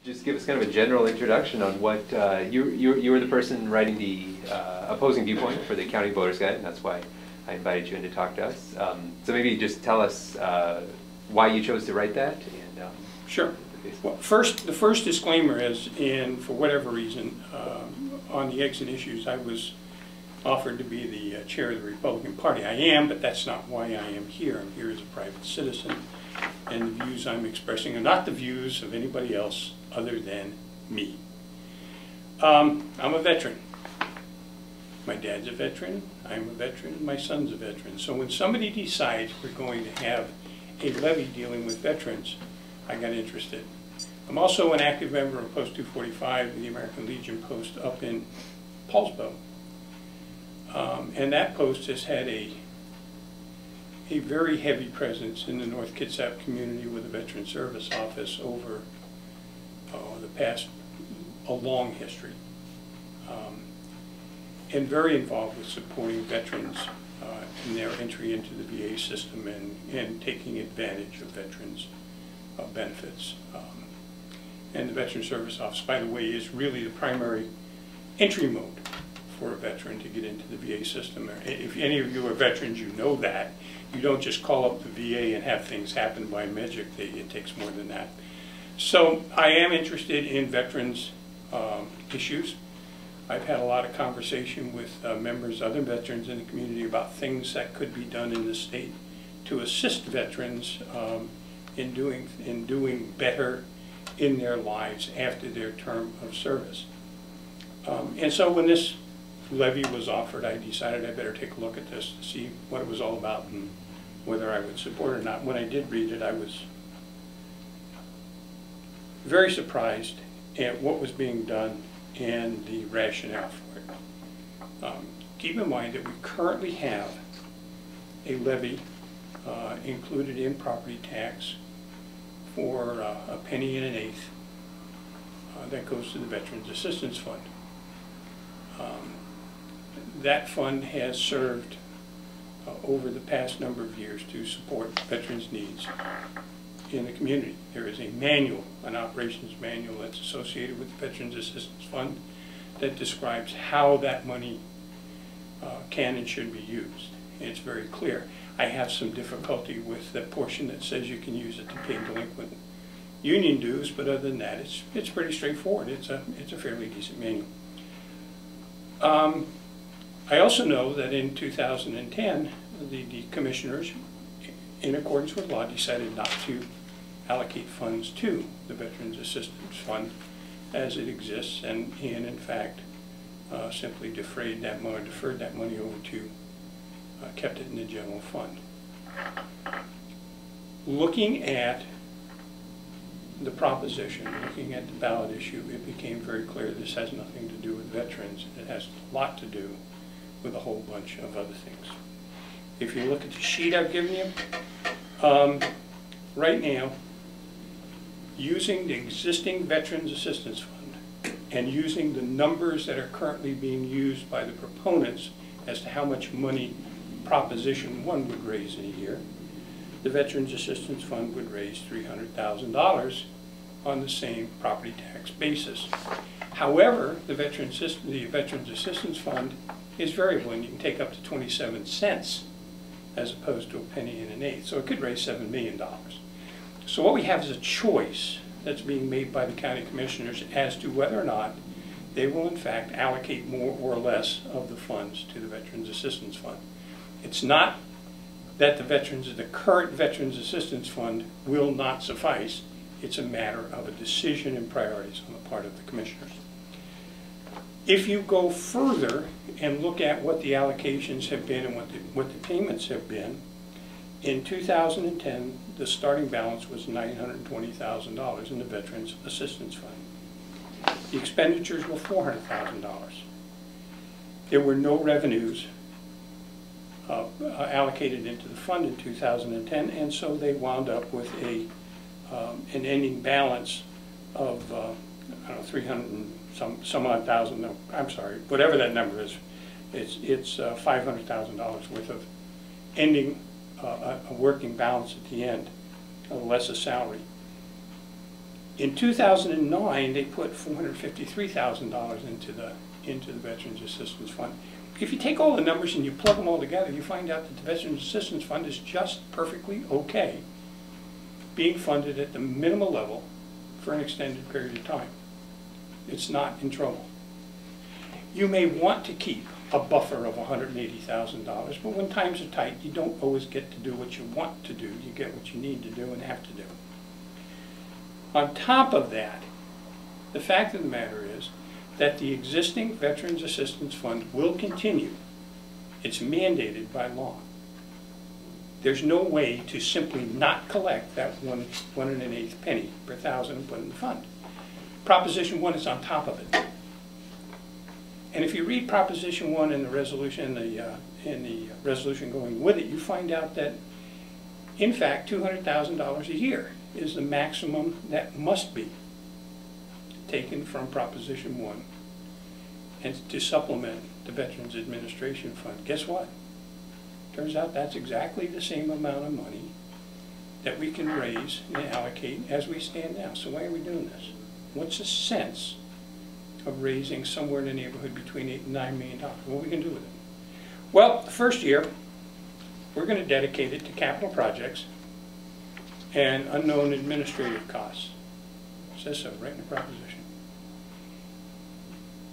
just give us kind of a general introduction on what, you were the person writing the opposing viewpoint for the County Voters Guide, and that's why I invited you in to talk to us. So maybe just tell us why you chose to write that. And, sure. Well, the first disclaimer is, and for whatever reason, on the exit issues, I was offered to be the chair of the Republican Party. I am, but that's not why I am here. I'm here as a private citizen, and the views I'm expressing are not the views of anybody else other than me. I'm a veteran. My dad's a veteran, I'm a veteran, and my son's a veteran. So when somebody decides we're going to have a levy dealing with veterans, I got interested. I'm also an active member of Post 245, the American Legion post up in Paulsbo. And that post has had a very heavy presence in the North Kitsap community with the Veteran Service Office over the past, a long history. And very involved with supporting veterans in their entry into the VA system and taking advantage of veterans' benefits. And the Veteran Service Office, by the way, is really the primary entry mode for a veteran to get into the VA system. If any of you are veterans, you know that. You don't just call up the VA and have things happen by magic. It takes more than that. So I am interested in veterans' issues. I've had a lot of conversation with members, other veterans in the community about things that could be done in the state to assist veterans in doing better in their lives after their term of service. And so when this levy was offered, I decided I better take a look at this to see what it was all about and whether I would support it or not. When I did read it, I was very surprised at what was being done and the rationale for it. Keep in mind that we currently have a levy included in property tax for a penny and an eighth that goes to the Veterans Assistance Fund. That fund has served over the past number of years to support veterans' needs in the community. There is a manual, an operations manual that's associated with the Veterans Assistance Fund that describes how that money can and should be used. And it's very clear. I have some difficulty with the portion that says you can use it to pay delinquent union dues, but other than that, it's pretty straightforward. It's a fairly decent manual. I also know that in 2010, the commissioners, in accordance with law, decided not to allocate funds to the Veterans Assistance Fund as it exists, and in fact simply deferred that money over to, kept it in the general fund. Looking at the proposition, looking at the ballot issue, it became very clear this has nothing to do with veterans. It has a lot to do with a whole bunch of other things. If you look at the sheet I've given you, right now, using the existing Veterans Assistance Fund and using the numbers that are currently being used by the proponents as to how much money Proposition 1 would raise in a year, the Veterans Assistance Fund would raise $300,000 on the same property tax basis. However, the Veterans Assistance Fund is variable, and you can take up to 27 cents as opposed to a penny and an eighth. So it could raise $7 million. So what we have is a choice that's being made by the county commissioners as to whether or not they will in fact allocate more or less of the funds to the Veterans Assistance Fund. It's not that the current Veterans Assistance Fund will not suffice. It's a matter of a decision and priorities on the part of the commissioners. If you go further and look at what the allocations have been and what the payments have been, in 2010, the starting balance was $920,000 in the Veterans Assistance Fund. The expenditures were $400,000. There were no revenues allocated into the fund in 2010, and so they wound up with an ending balance of I don't know, 300 and some odd thousand. No, I'm sorry, whatever that number is. It's $500,000 worth of ending a working balance at the end, less a salary. In 2009, they put $453,000 into the Veterans Assistance Fund. If you take all the numbers and you plug them all together, you find out that the Veterans Assistance Fund is just perfectly okay being funded at the minimal level for an extended period of time. It's not in trouble. You may want to keep a buffer of $180,000, but when times are tight, you don't always get to do what you want to do. You get what you need to do and have to do. On top of that, the fact of the matter is that the existing Veterans Assistance Fund will continue. It's mandated by law. There's no way to simply not collect that 1 1/8 penny per thousand and put in the fund. Proposition 1 is on top of it. And if you read Proposition 1 in the resolution, resolution going with it, you find out that, in fact, $200,000 a year is the maximum that must be taken from Proposition 1 and to supplement the Veterans Administration Fund. Guess what? Turns out that's exactly the same amount of money that we can raise and allocate as we stand now. So why are we doing this? What's the sense of raising somewhere in the neighborhood between $8 and $9 million? What are we going to do with it? Well, the first year, we're going to dedicate it to capital projects and unknown administrative costs. It says so right in the proposition.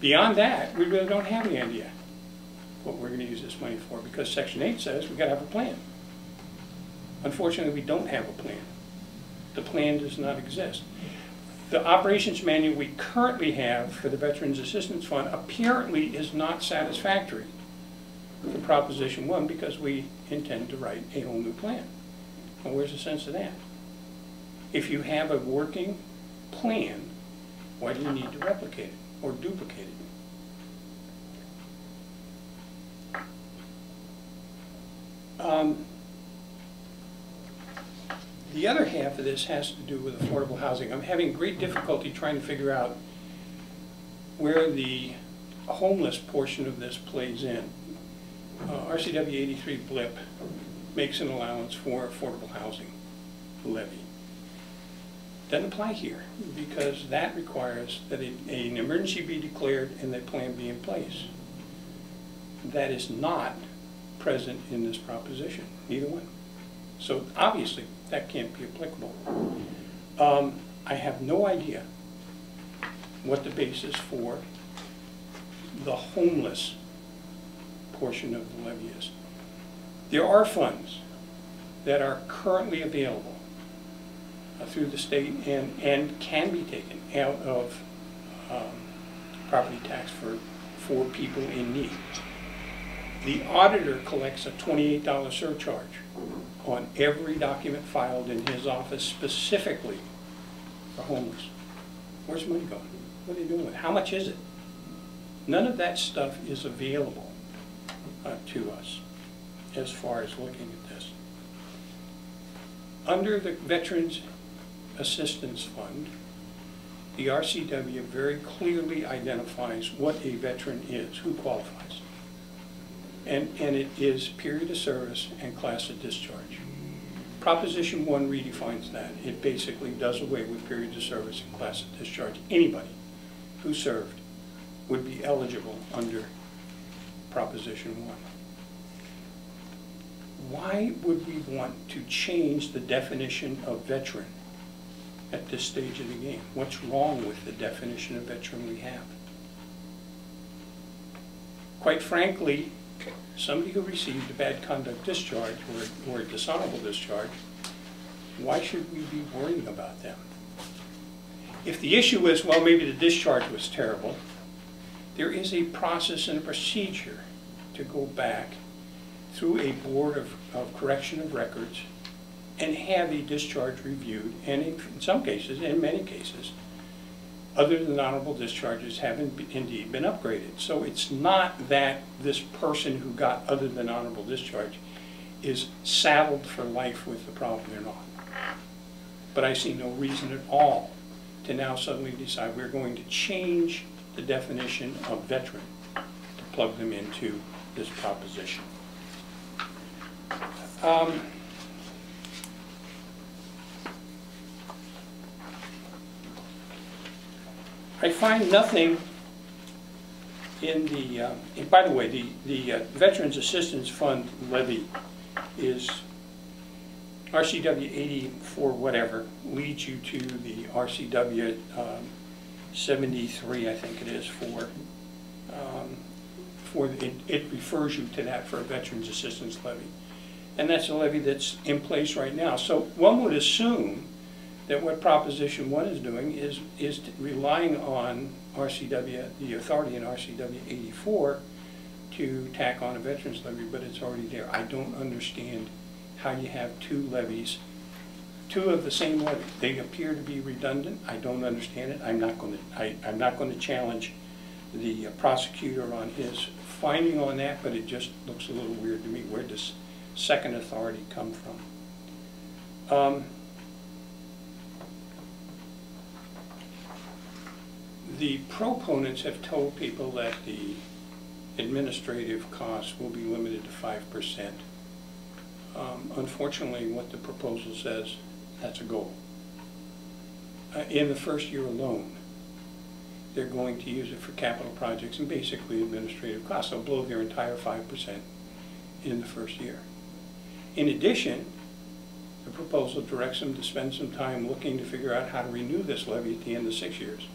Beyond that, we really don't have any idea what we're going to use this money for, because Section 8 says we've got to have a plan. Unfortunately, we don't have a plan. The plan does not exist. The operations manual we currently have for the Veterans Assistance Fund apparently is not satisfactory for Proposition 1, because we intend to write a whole new plan. Well, where's the sense of that? If you have a working plan, why do you need to replicate it or duplicate it? The other half of this has to do with affordable housing. I'm having great difficulty trying to figure out where the homeless portion of this plays in. RCW 83 blip makes an allowance for affordable housing levy. Doesn't apply here, because that requires that an emergency be declared and that plan be in place. That is not present in this proposition, neither one. So obviously that can't be applicable. I have no idea what the basis for the homeless portion of the levy is. There are funds that are currently available through the state and can be taken out of property tax for people in need. The auditor collects a $28 surcharge on every document filed in his office specifically for homeless. Where's the money going? What are they doing with it? How much is it? None of that stuff is available to us as far as looking at this. Under the Veterans Assistance Fund, the RCW very clearly identifies what a veteran is, who qualifies. And it is period of service and class of discharge. Proposition 1 redefines that. It basically does away with period of service and class of discharge. Anybody who served would be eligible under Proposition 1. Why would we want to change the definition of veteran at this stage of the game? What's wrong with the definition of veteran we have? Quite frankly, somebody who received a bad conduct discharge or a dishonorable discharge, why should we be worrying about them? If the issue is, well, maybe the discharge was terrible, there is a process and a procedure to go back through a board of correction of records and have a discharge reviewed, and in some cases, in many cases, other than honorable discharges have indeed been upgraded. So it's not that this person who got other than honorable discharge is saddled for life with the problem. They're not. But I see no reason at all to now suddenly decide we're going to change the definition of veteran to plug them into this proposition. I find nothing in the, and by the way, the Veterans Assistance Fund levy is RCW 84 whatever, leads you to the RCW 73, I think it is, it refers you to that for a Veterans Assistance levy. And that's a levy that's in place right now. So one would assume that what Proposition 1 is doing is relying on RCW, the authority in RCW 84 to tack on a veterans levy, but it's already there. I don't understand how you have two levies, two of the same levy. They appear to be redundant. I don't understand it. I'm not going to challenge the prosecutor on his finding on that, but it just looks a little weird to me. Where does second authority come from? The proponents have told people that the administrative costs will be limited to 5%. Unfortunately, what the proposal says, that's a goal. In the first year alone, they're going to use it for capital projects and basically administrative costs. They'll blow their entire 5% in the first year. In addition, the proposal directs them to spend some time looking to figure out how to renew this levy at the end of 6 years.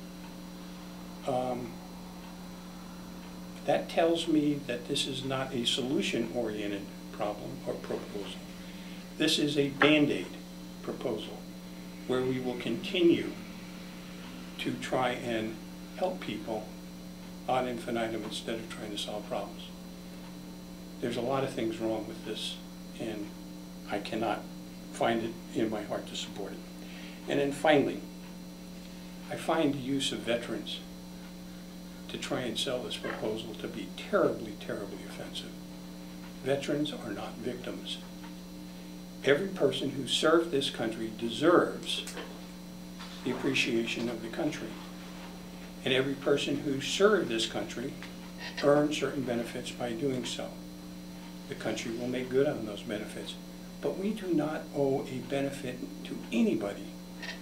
That tells me that this is not a solution-oriented problem or proposal. This is a Band-Aid proposal where we will continue to try and help people ad infinitum instead of trying to solve problems. There's a lot of things wrong with this, and I cannot find it in my heart to support it. And then finally, I find the use of veterans to try and sell this proposal to be terribly, terribly offensive. Veterans are not victims. Every person who served this country deserves the appreciation of the country. And every person who served this country earned certain benefits by doing so. The country will make good on those benefits. But we do not owe a benefit to anybody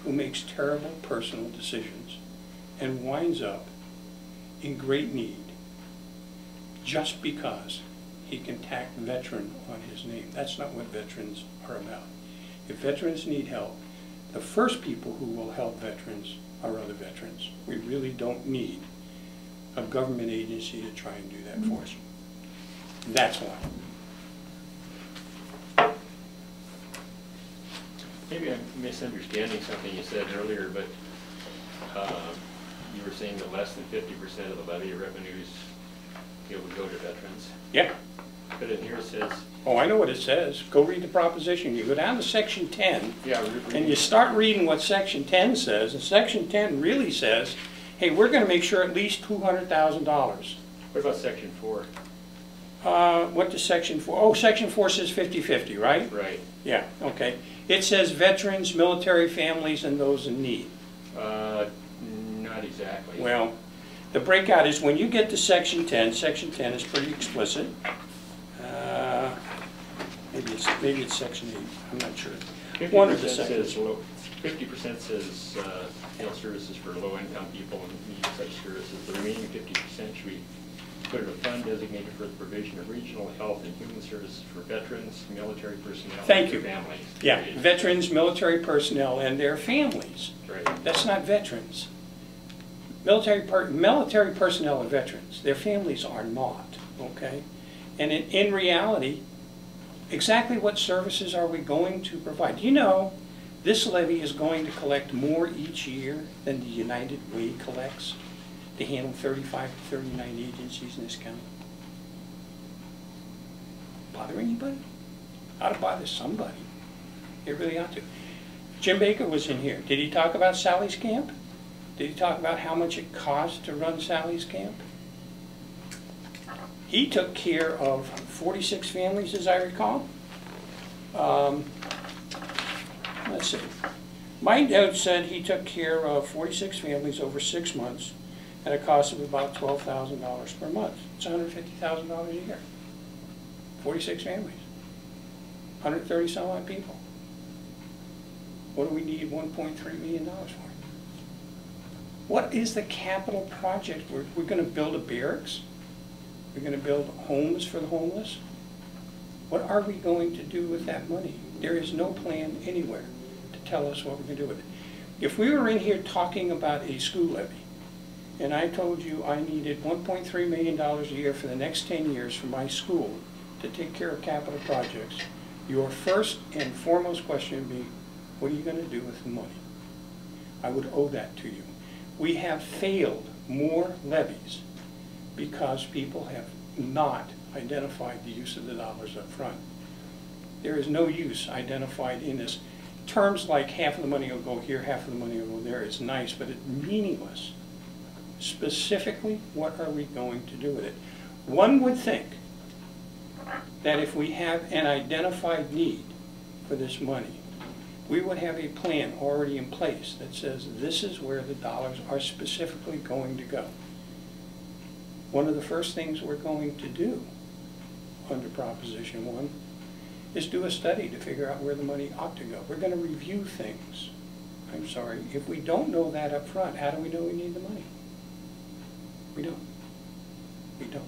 who makes terrible personal decisions and winds up in great need just because he can tack veteran on his name. That's not what veterans are about. If veterans need help, the first people who will help veterans are other veterans. We really don't need a government agency to try and do that for us. That's why. Maybe I'm misunderstanding something you said earlier, but you were saying that less than 50% of the levy revenues would go to veterans. Yeah. But in here it says... Oh, I know what it says. Go read the proposition. You go down to Section 10, yeah, and you start reading what Section 10 says, and Section 10 really says, hey, we're going to make sure at least $200,000. What about Section 4? What does Section 4? Oh, Section 4 says 50-50, right? Right. Yeah, okay. It says veterans, military families, and those in need. Not exactly. Well, the breakout is when you get to Section 10. Section 10 is pretty explicit. Maybe it's Section 8. I'm not sure. One of the sections. 50% says health services for low-income people and need such services. The remaining 50% should be put in a fund designated for the provision of regional health and human services for veterans, military personnel, and their families. Yeah, veterans, military personnel, and their families. Right. That's not veterans. Military personnel are veterans. Their families are not, okay? And in reality, exactly what services are we going to provide? You know, this levy is going to collect more each year than the United Way collects to handle 35 to 39 agencies in this county. Bother anybody? Ought to bother somebody. It really ought to. Jim Baker was in here. Did he talk about Sally's Camp? Did he talk about how much it cost to run Sally's Camp? He took care of 46 families, as I recall. Let's see. My note said he took care of 46 families over 6 months at a cost of about $12,000 per month. It's $150,000 a year. 46 families. 130 some odd people. What do we need $1.3 million for? What is the capital project? We're going to build a barracks? We're going to build homes for the homeless? What are we going to do with that money? There is no plan anywhere to tell us what we're going to do with it. If we were in here talking about a school levy, and I told you I needed $1.3 million a year for the next 10 years for my school to take care of capital projects, your first and foremost question would be, what are you going to do with the money? I would owe that to you. We have failed more levies because people have not identified the use of the dollars up front. There is no use identified in this. Terms like half of the money will go here, half of the money will go there is nice, but it's meaningless. Specifically, what are we going to do with it? One would think that if we have an identified need for this money, we would have a plan already in place that says this is where the dollars are specifically going to go. One of the first things we're going to do under Proposition 1 is do a study to figure out where the money ought to go. We're going to review things. I'm sorry, if we don't know that up front, how do we know we need the money? We don't. We don't.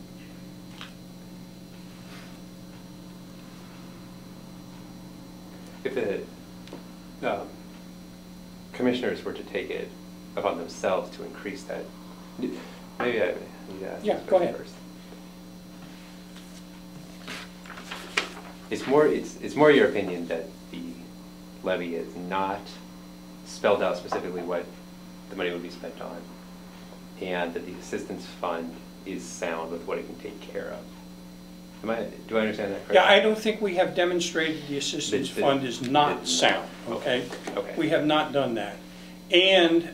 If the commissioners were to take it upon themselves to increase that, maybe I need to ask Yeah, this go ahead. first. It's more your opinion that the levy is not spelled out specifically what the money would be spent on, and that the assistance fund is sound with what it can take care of. Do I understand that correctly? Yeah, I don't think we have demonstrated the assistance fund is not sound, okay? Okay. We have not done that. And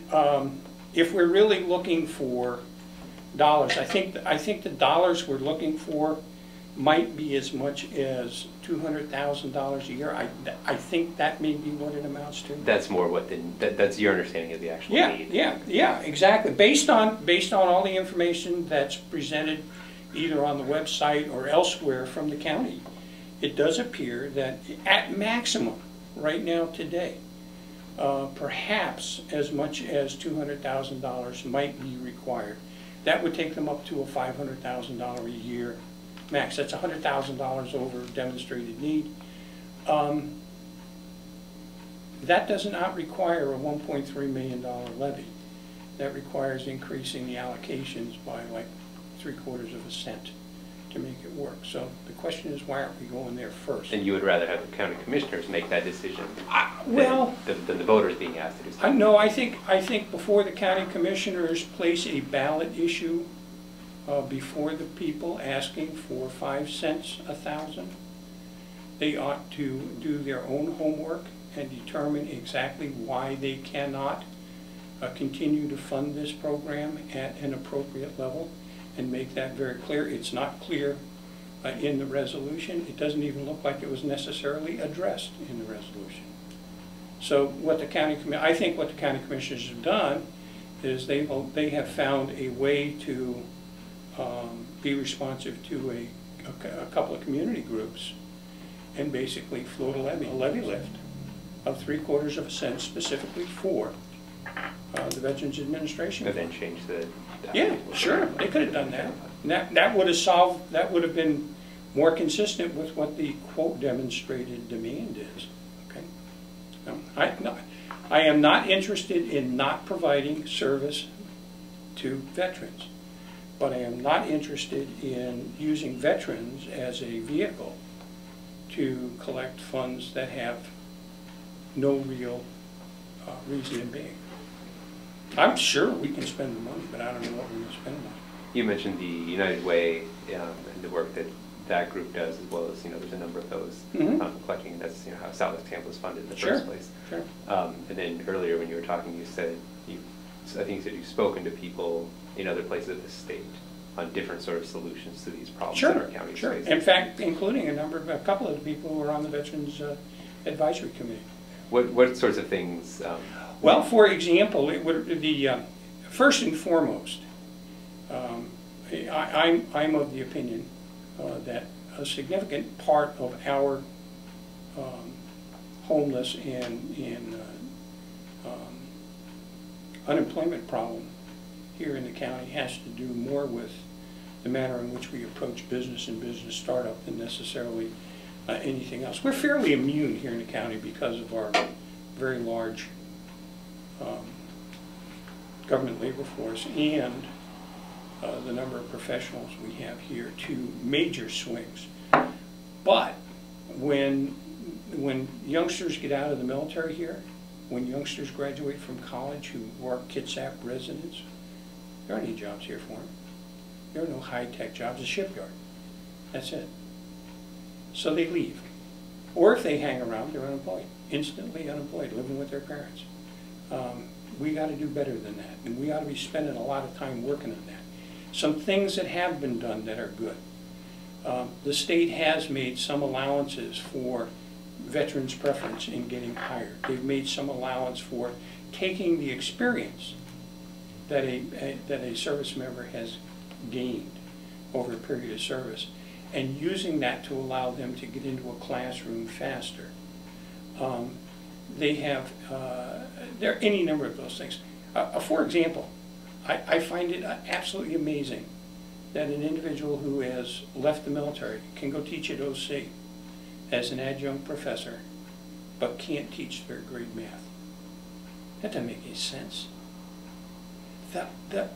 if we're really looking for dollars, I think the dollars we're looking for might be as much as $200,000 a year. I think that may be what it amounts to. That's more what that's your understanding of the actual need. Yeah, exactly. Based on all the information that's presented either on the website or elsewhere from the county, it does appear that at maximum, right now today, perhaps as much as $200,000 might be required. That would take them up to a $500,000 a year max. That's $100,000 over demonstrated need. That does not require a $1.3 million levy. That requires increasing the allocations by like 3/4 cent to make it work. So the question is, why aren't we going there first? And you would rather have the county commissioners make that decision than the voters being asked to do something? No, I think before the county commissioners place a ballot issue before the people asking for 5 cents a thousand, they ought to do their own homework and determine exactly why they cannot continue to fund this program at an appropriate level and make that very clear. It's not clear in the resolution. It doesn't even look like it was necessarily addressed in the resolution. So what I think what the county commissioners have done is they have found a way to be responsive to a couple of community groups and basically float a levy lift of 3/4 cent specifically for the Veterans Administration. And then change the... Yeah, sure, they could have done that. And that would have solved, that would have been more consistent with what the quote demonstrated demand is. Okay. No, I am not interested in not providing service to veterans, but I am not interested in using veterans as a vehicle to collect funds that have no real reason in being. I'm sure we can spend the money, but I don't know what we're going to spend it on. You mentioned the United Way and the work that group does, as well as, there's a number of those collecting. That's how Southwest Camp was funded in the first place. Sure. And then earlier when you were talking, you said I think you said you've spoken to people in other places of the state on different sort of solutions to these problems that our county is facing. In fact, including a couple of the people who are on the Veterans Advisory Committee. What sorts of things? Well, for example, first and foremost, I'm of the opinion that a significant part of our homeless and unemployment problem here in the county has to do more with the manner in which we approach business and business startup than necessarily anything else. We're fairly immune here in the county because of our very large government labor force and the number of professionals we have here to major swings. But when youngsters get out of the military here, when youngsters graduate from college who are Kitsap residents, there aren't any jobs here for them. There are no high-tech jobs, a shipyard. That's it. So they leave. Or if they hang around, they're unemployed, instantly unemployed, living with their parents. We got to do better than that, and we ought to be spending a lot of time working on that. Some things that have been done that are good. The state has made some allowances for veterans' preference in getting hired. They've made some allowance for taking the experience that a service member has gained over a period of service and using that to allow them to get into a classroom faster. There are any number of those things. For example, I find it absolutely amazing that an individual who has left the military can go teach at OC as an adjunct professor, but can't teach third grade math. That doesn't make any sense. The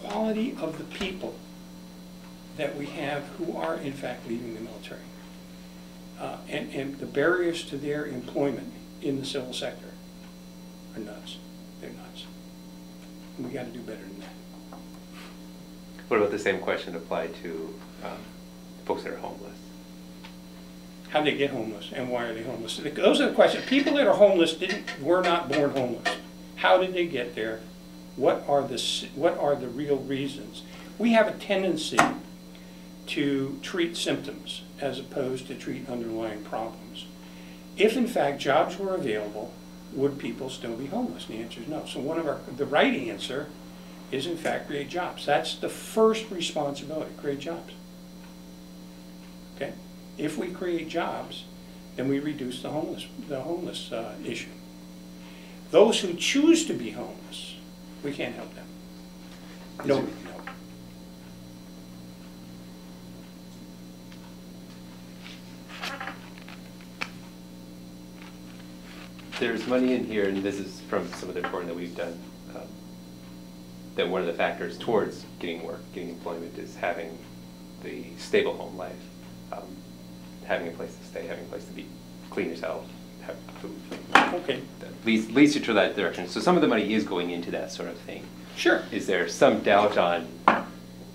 quality of the people that we have who are in fact leaving the military and the barriers to their employment in the civil sector are nuts. They're nuts. And we got to do better than that. What about the same question applied to folks that are homeless? How do they get homeless and why are they homeless? Those are the questions. People that are homeless were not born homeless. How did they get there? What are the real reasons? We have a tendency to treat symptoms as opposed to treat underlying problems. If in fact jobs were available, would people still be homeless? And the answer is no. So the right answer is in fact create jobs. That's the first responsibility, create jobs. Okay? If we create jobs, then we reduce the homeless issue. Those who choose to be homeless, we can't help them. Nobody can help them. There's money in here, and this is from some of the reporting that we've done, that one of the factors towards getting work, getting employment, is having the stable home life, having a place to stay, having a place to be, clean yourself, have food. Okay. That leads you to that direction. So some of the money is going into that sort of thing. Sure. Is there some doubt on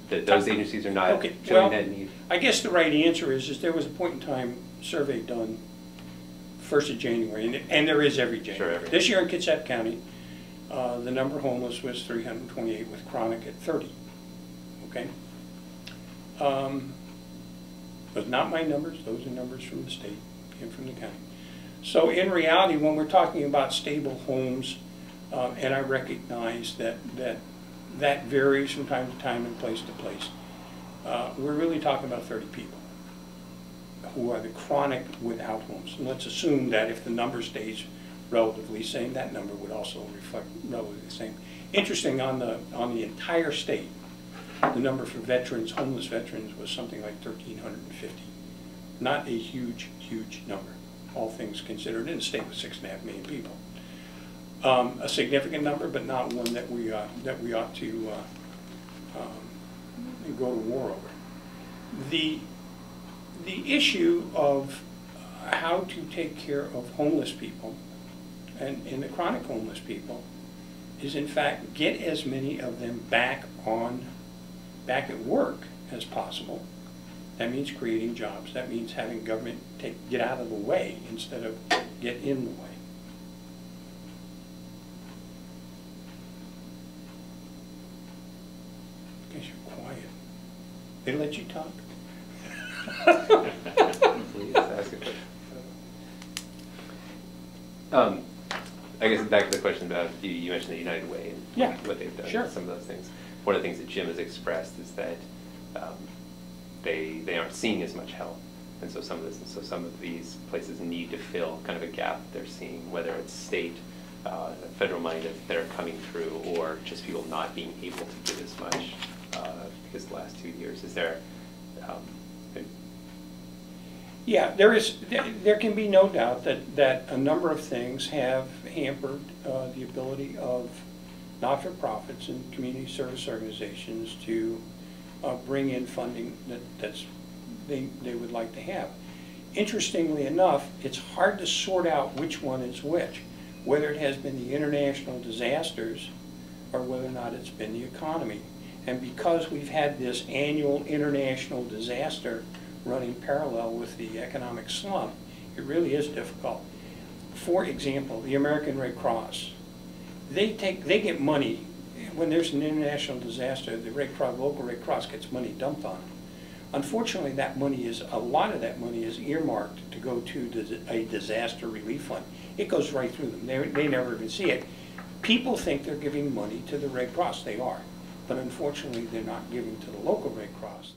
that those agencies are not showing that need? I guess the right answer is there was a point in time survey done 1st of January, and there is every January. Sure, This year in Kitsap County, the number of homeless was 328 with chronic at 30. Okay? But not my numbers, those are numbers from the state and from the county. So in reality, when we're talking about stable homes, and I recognize that varies from time to time and place to place, we're really talking about 30 people who are the chronic without homes. And let's assume that if the number stays relatively same, that number would also reflect relatively the same. Interesting, on the entire state, the number for veterans, homeless veterans, was something like 1,350. Not a huge, huge number, all things considered, in a state with 6.5 million people. A significant number, but not one that we ought to go to war over. The issue of how to take care of homeless people and the chronic homeless people is in fact get as many of them back at work as possible. That means creating jobs. That means having government get out of the way instead of get in the way. I guess you're quiet. They let you talk? Please ask a question. I guess back to the question about, you mentioned the United Way and what they've done, sure. Some of those things. One of the things that Jim has expressed is that they aren't seeing as much help, and so some of these places need to fill kind of a gap they're seeing, whether it's state federal money that are coming through, or just people not being able to give as much because the last 2 years? Is there? Yeah, there can be no doubt that a number of things have hampered the ability of not-for-profits and community service organizations to bring in funding that they would like to have. Interestingly enough, it's hard to sort out which one is which, whether it has been the international disasters or whether or not it's been the economy. And because we've had this annual international disaster running parallel with the economic slump, it really is difficult. For example, the American Red Cross, they get money when there's an international disaster. The local Red Cross gets money dumped on them. Unfortunately, a lot of that money is earmarked to go to a disaster relief fund. It goes right through them. They never even see it. People think they're giving money to the Red Cross. They are. But unfortunately, they're not giving to the local Red Cross.